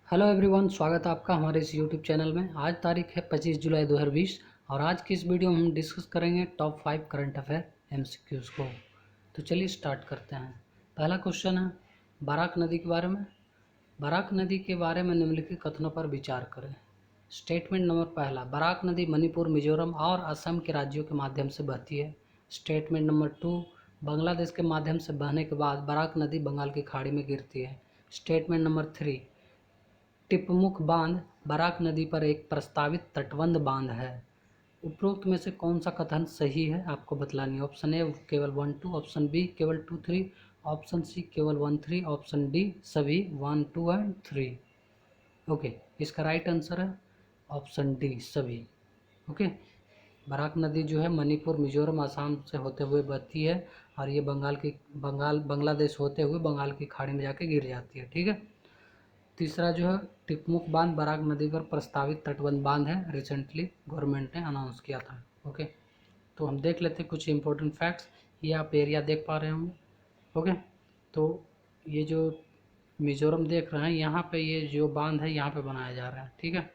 Hello everyone, स्वागत है आपका हमारे इस यूट्यूब चैनल में। आज तारीख है 25 जुलाई 2020 और आज की इस वीडियो में हम डिस्कस करेंगे टॉप 5 करंट अफेयर एमसीक्यूज़ को। तो चलिए स्टार्ट करते हैं। पहला क्वेश्चन है बराक नदी के बारे में। बराक नदी के बारे में निम्नलिखित कथनों पर विचार करें। स्टेटमेंट नंबर पहला, बराक नदी मणिपुर, मिजोरम और असम के राज्यों के माध्यम से बहती है। स्टेटमेंट नंबर 2, बांग्लादेश के माध्यम से बहने के बाद बराक नदी बंगाल की खाड़ी में गिरती है। स्टेटमेंट नंबर 3, टिपमुख बांध बराक नदी पर एक प्रस्तावित तटबंध बांध है। उपरोक्त में से कौन सा कथन सही है आपको बतलानी है। ऑप्शन ए केवल 1 2, ऑप्शन बी केवल 2 3, ऑप्शन सी केवल 1 3, ऑप्शन डी सभी 1 2 एंड 3। ओके, इसका राइट आंसर है ऑप्शन डी सभी। ओके, बराक नदी जो है मणिपुर, मिजोरम, आसाम से होते हुए बहती है और ये बांग्लादेश होते हुए बंगाल की खाड़ी में जाके गिर जाती है। ठीक है। तीसरा जो है टिपमुख बांध बराक नदी पर प्रस्तावित तटबंध बांध है, रिसेंटली गवर्नमेंट ने अनाउंस किया था। ओके, तो हम देख लेते हैं कुछ इंपॉर्टेंट फैक्ट्स। ये आप एरिया देख पा रहे होंगे। ओके, तो ये जो मिजोरम देख रहे हैं, यहाँ पे ये जो बांध है यहाँ पे बनाया जा रहा है। ठीक है,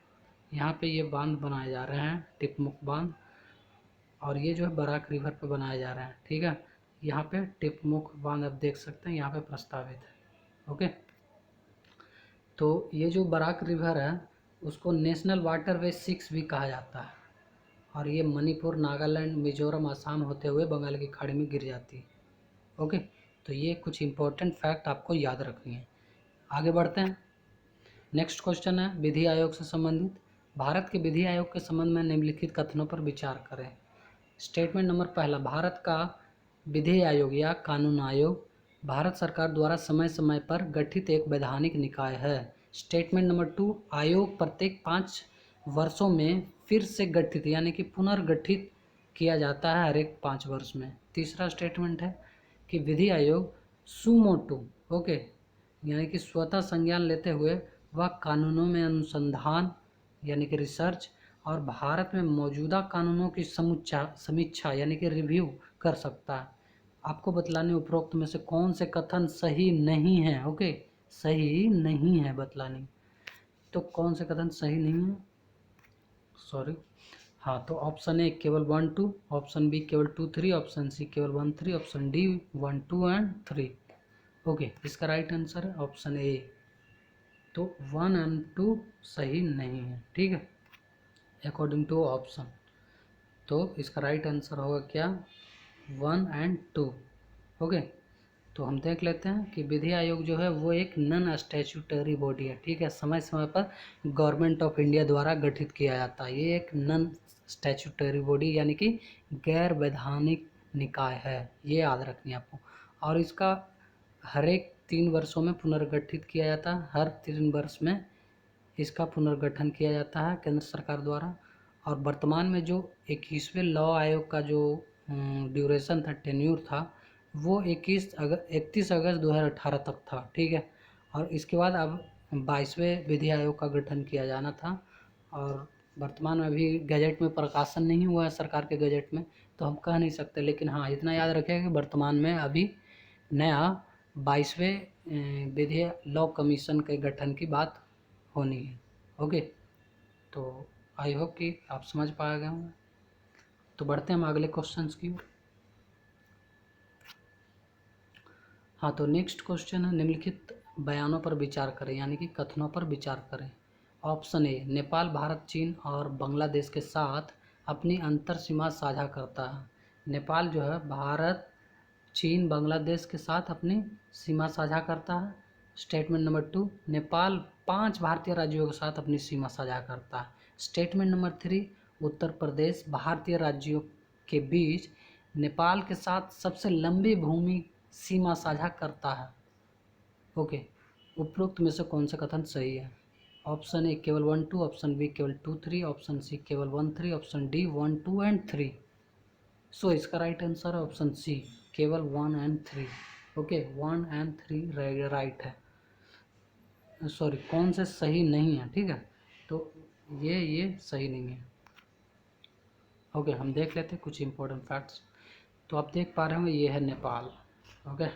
यहाँ पे ये बांध बनाए जा रहे हैं, टिपमुख बांध, और ये जो है बराक रिवर पे बनाया जा रहा है। ठीक है, यहाँ पे टिपमुख बांध आप देख सकते हैं यहाँ पे प्रस्तावित है। ओके, तो ये जो बराक रिवर है उसको नेशनल वाटरवे 6 भी कहा जाता है और ये मणिपुर, नागालैंड, मिजोरम, आसाम होते हुए बंगाल की खाड़ी में गिर जाती है। ओके, तो ये कुछ इंपॉर्टेंट फैक्ट आपको याद रखनी है। आगे बढ़ते हैं। नेक्स्ट क्वेश्चन है विधि आयोग से संबंधित। भारत के विधि आयोग के संबंध में निम्नलिखित कथनों पर विचार करें। स्टेटमेंट नंबर पहला, भारत का विधि आयोग या कानून आयोग भारत सरकार द्वारा समय समय पर गठित एक वैधानिक निकाय है। स्टेटमेंट नंबर 2, आयोग प्रत्येक 5 वर्षों में फिर से गठित यानी कि पुनर्गठित किया जाता है हर एक 5 वर्ष में। तीसरा स्टेटमेंट है कि विधि आयोग सुमोटो, ओके, यानी कि स्वतः संज्ञान लेते हुए वह कानूनों में अनुसंधान यानी कि रिसर्च और भारत में मौजूदा कानूनों की समीक्षा यानी कि रिव्यू कर सकता है। आपको बतलाने उपरोक्त में से कौन से कथन सही नहीं है। ओके, सही नहीं है बतलानी। तो कौन से कथन सही नहीं है, सॉरी। हाँ, तो ऑप्शन ए केवल 1 2, ऑप्शन बी केवल 2 3, ऑप्शन सी केवल 1 3, ऑप्शन डी 1 2 एंड 3। ओके, इसका राइट आंसर है ऑप्शन ए। तो 1 एंड 2 सही नहीं है। ठीक है, अकॉर्डिंग टू ऑप्शन। तो इसका राइट आंसर होगा क्या, 1 एंड 2। ओके, तो हम देख लेते हैं कि विधि आयोग जो है वो एक नॉन स्टैट्यूटरी बॉडी है। ठीक है, समय समय पर गवर्नमेंट ऑफ इंडिया द्वारा गठित किया जाता है। ये एक नॉन स्टैट्यूटरी बॉडी यानी कि गैर वैधानिक निकाय है, ये याद रखनी है आपको। और इसका हर एक 3 वर्षों में पुनर्गठित किया जाता है। हर 3 वर्ष में इसका पुनर्गठन किया जाता है केंद्र सरकार द्वारा। और वर्तमान में जो 21वें लॉ आयोग का जो ड्यूरेशन था, टेन्यूर था, वो 31 अगस्त 2018 तक था। ठीक है, और इसके बाद अब 22वें विधि आयोग का गठन किया जाना था और वर्तमान में अभी गजट में प्रकाशन नहीं हुआ है सरकार के गजट में, तो हम कह नहीं सकते। लेकिन हाँ, इतना याद रखें कि वर्तमान में अभी नया 22वें विधि लॉ कमीशन के गठन की बात होनी है। ओके, तो आई होप कि आप समझ पाए गए होंगे। तो बढ़ते हैं हम अगले क्वेश्चंस की ओर। हाँ, तो नेक्स्ट क्वेश्चन है निम्नलिखित बयानों पर विचार करें यानी कि कथनों पर विचार करें। ऑप्शन ए, नेपाल भारत, चीन और बांग्लादेश के साथ अपनी अंतर सीमा साझा करता है। नेपाल जो है भारत, चीन, बांग्लादेश के साथ अपनी सीमा साझा करता है। स्टेटमेंट नंबर 2, नेपाल 5 भारतीय राज्यों के साथ अपनी सीमा साझा करता है। स्टेटमेंट नंबर 3, उत्तर प्रदेश भारतीय राज्यों के बीच नेपाल के साथ सबसे लंबी भूमि सीमा साझा करता है। ओके, उपरोक्त में से कौन सा कथन सही है। ऑप्शन ए केवल 1 2, ऑप्शन बी केवल 2 3, ऑप्शन सी केवल 1 3, ऑप्शन डी 1 2 एंड 3। सो इसका राइट आंसर है ऑप्शन सी, केवल 1 एंड 3। ओके, 1 एंड 3 राइट है, सॉरी, कौन से सही नहीं है। ठीक है, तो ये सही नहीं है। ओके, हम देख लेते हैं कुछ इंपॉर्टेंट फैक्ट्स। तो आप देख पा रहे होंगे ये है नेपाल। ओके,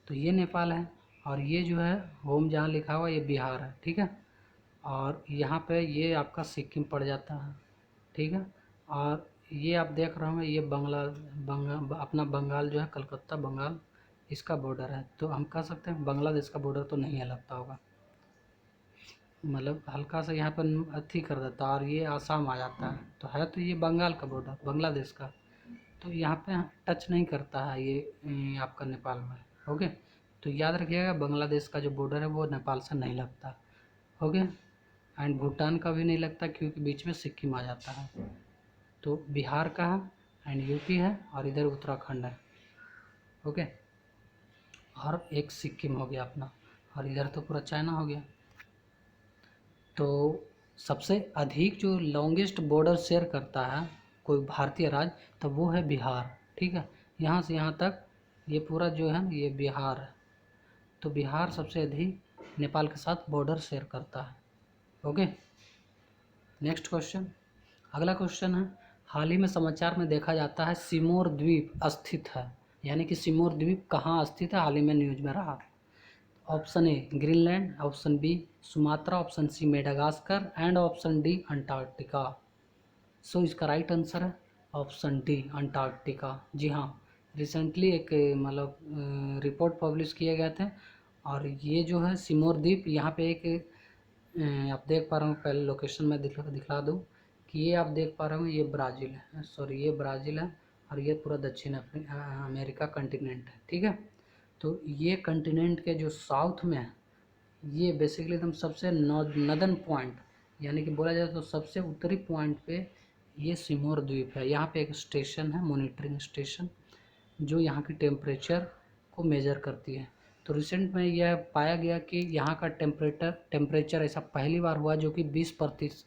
तो ये नेपाल है और ये जो है होम जहाँ लिखा हुआ ये बिहार है। ठीक है, और यहाँ पे ये आपका सिक्किम पड़ जाता है, ठीक है। और ये आप देख रहे होंगे, ये अपना बंगाल जो है, कलकत्ता बंगाल, इसका बॉर्डर है। तो हम कह सकते हैं बांग्लादेश का बॉर्डर तो नहीं है, लगता होगा, मतलब हल्का सा यहाँ पर अथी कर देता है, और ये आसाम आ जाता है। तो है तो ये बंगाल का बॉर्डर, बांग्लादेश का, तो यहाँ पे टच नहीं करता है ये आपका नेपाल में। ओके, तो याद रखिएगा बांग्लादेश का जो बॉर्डर है वो नेपाल से नहीं लगता। ओके, एंड भूटान का भी नहीं लगता, क्योंकि बीच में सिक्किम आ जाता है। तो बिहार का है, एंड यूपी है, और इधर उत्तराखंड है। ओके, और एक सिक्किम हो गया अपना, और इधर तो पूरा चाइना हो गया। तो सबसे अधिक जो लॉन्गेस्ट बॉर्डर शेयर करता है कोई भारतीय राज्य, तो वो है बिहार, ठीक है। यहाँ से यहाँ तक ये पूरा जो है ये बिहार है। तो बिहार सबसे अधिक नेपाल के साथ बॉर्डर शेयर करता है। ओके, नेक्स्ट क्वेश्चन, अगला क्वेश्चन है, हाल ही में समाचार में देखा जाता है सिमोर द्वीप स्थित है, यानी कि सिमोर द्वीप कहाँ स्थित है, हाल ही में न्यूज में रहा। Option A Greenland, option B Sumatra, option C Madagascar, and option D Antarctica. So इसका राइट आंसर है ऑप्शन डी अंटार्कटिका। जी हाँ, रिसेंटली एक मतलब रिपोर्ट पब्लिश किए गए थे, और ये जो है सिमोर द्वीप, यहाँ पे एक आप देख पा रहे हो, पहले लोकेशन में दिखला दूँ कि ये आप देख पा रहे हो, ये ब्राज़ील है, सॉरी ये ब्राज़ील है, और ये पूरा दक्षिण अमेरिका कंटिनेंट है, ठीक है। तो ये कंटिनेंट के जो साउथ में है, ये बेसिकली एकदम सबसे नदर्न पॉइंट, यानी कि बोला जाए तो सबसे उत्तरी पॉइंट पे ये सिमोर द्वीप है। यहाँ पे एक स्टेशन है, मॉनिटरिंग स्टेशन, जो यहाँ की टेम्परेचर को मेज़र करती है। तो रिसेंट में यह पाया गया कि यहाँ का टेम्परेचर ऐसा पहली बार हुआ जो कि 20%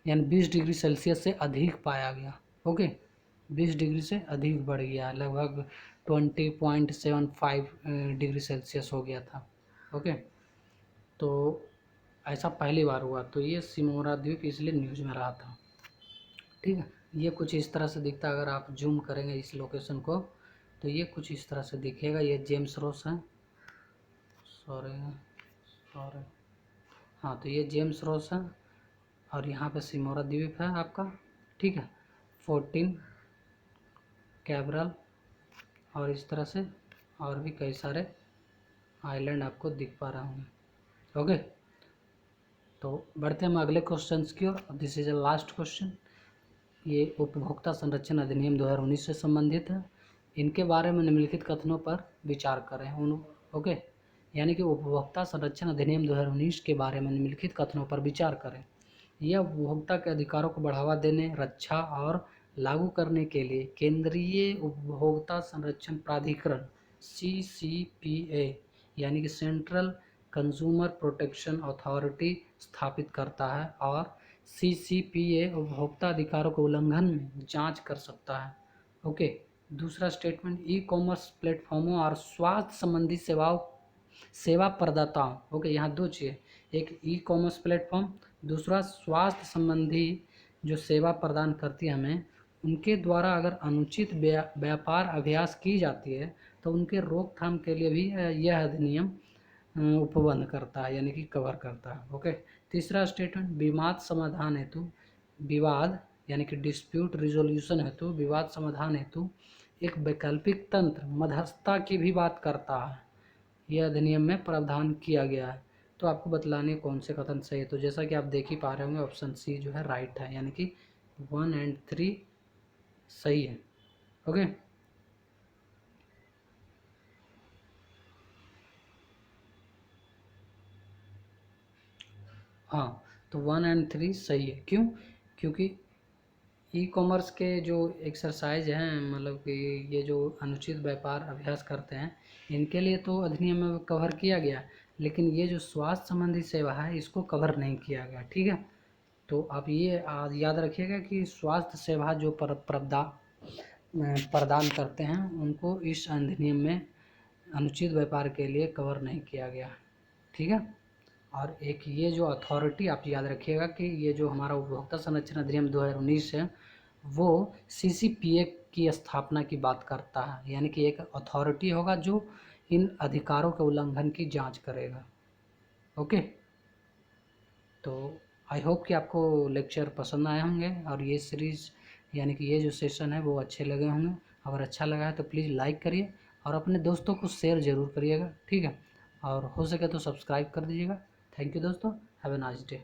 यानी 20 डिग्री सेल्सियस से अधिक पाया गया। ओके, 20 डिग्री से अधिक बढ़ गया, लगभग 20.75 डिग्री सेल्सियस हो गया था। ओके, तो ऐसा पहली बार हुआ, तो ये सिमोरा द्वीप इसलिए न्यूज़ में रहा था, ठीक है। ये कुछ इस तरह से दिखता है, अगर आप जूम करेंगे इस लोकेशन को तो ये कुछ इस तरह से दिखेगा। ये जेम्स रोस है, सॉरी सॉरी, हाँ, तो ये जेम्स रोस है, और यहाँ पे सिमोरा द्वीप है आपका, ठीक है। 14 कैब्रल, और इस तरह से और भी कई सारे आइलैंड आपको दिख पा रहे होंगे। ओके, तो बढ़ते हैं हम अगले क्वेश्चंस की ओर। This is a last question. ये उपभोक्ता संरक्षण अधिनियम 2019 से संबंधित है। इनके बारे में निम्नलिखित कथनों पर विचार करें। ओके, यानी कि उपभोक्ता संरक्षण अधिनियम 2019 के बारे में निम्नलिखित कथनों पर विचार करें। यह उपभोक्ता के अधिकारों को बढ़ावा देने, रक्षा और लागू करने के लिए केंद्रीय उपभोक्ता संरक्षण प्राधिकरण CCPA यानी कि सेंट्रल कंज्यूमर प्रोटेक्शन अथॉरिटी स्थापित करता है, और CCPA उपभोक्ता अधिकारों के उल्लंघन में जांच कर सकता है। ओके, दूसरा स्टेटमेंट, ई कॉमर्स प्लेटफॉर्मों और स्वास्थ्य संबंधी सेवा प्रदाताओं, ओके, यहाँ दो चीज़ें, एक ई कॉमर्स प्लेटफॉर्म, दूसरा स्वास्थ्य संबंधी जो सेवा प्रदान करती है हमें, उनके द्वारा अगर अनुचित व्यापार अभ्यास की जाती है तो उनके रोकथाम के लिए भी यह अधिनियम उपबंध करता है, यानी कि कवर करता है। ओके, तीसरा स्टेटमेंट, विवाद यानी कि डिस्प्यूट रिजोल्यूशन हेतु, विवाद समाधान हेतु एक वैकल्पिक तंत्र मध्यस्थता की भी बात करता है। यह अधिनियम में प्रावधान किया गया है। तो आपको बतलाने कौन से कथन सही है। तो जैसा कि आप देख ही पा रहे होंगे, ऑप्शन सी जो है राइट है, यानी कि 1 और 3 सही है। ओके, हाँ, तो 1 और 3 सही है। क्यों? क्योंकि ई कॉमर्स के जो एक्सरसाइज हैं, मतलब कि ये जो अनुचित व्यापार अभ्यास करते हैं, इनके लिए तो अधिनियम में कवर किया गया, लेकिन ये जो स्वास्थ्य संबंधी सेवा है इसको कवर नहीं किया गया, ठीक है। तो आप ये याद रखिएगा कि स्वास्थ्य सेवा जो प्रदान करते हैं उनको इस अधिनियम में अनुचित व्यापार के लिए कवर नहीं किया गया, ठीक है। और एक ये जो अथॉरिटी आप याद रखिएगा कि ये जो हमारा उपभोक्ता संरक्षण अधिनियम 2019 है, वो CCPA की स्थापना की बात करता है, यानी कि एक अथॉरिटी होगा जो इन अधिकारों के उल्लंघन की जांच करेगा। ओके, तो आई होप कि आपको लेक्चर पसंद आए होंगे और ये सीरीज़ यानी कि ये जो सेशन है वो अच्छे लगे होंगे। अगर अच्छा लगा है तो प्लीज़ लाइक करिए और अपने दोस्तों को शेयर ज़रूर करिएगा, ठीक है। और हो सके तो सब्सक्राइब कर दीजिएगा। थैंक यू दोस्तों, हैव ए नाइस डे।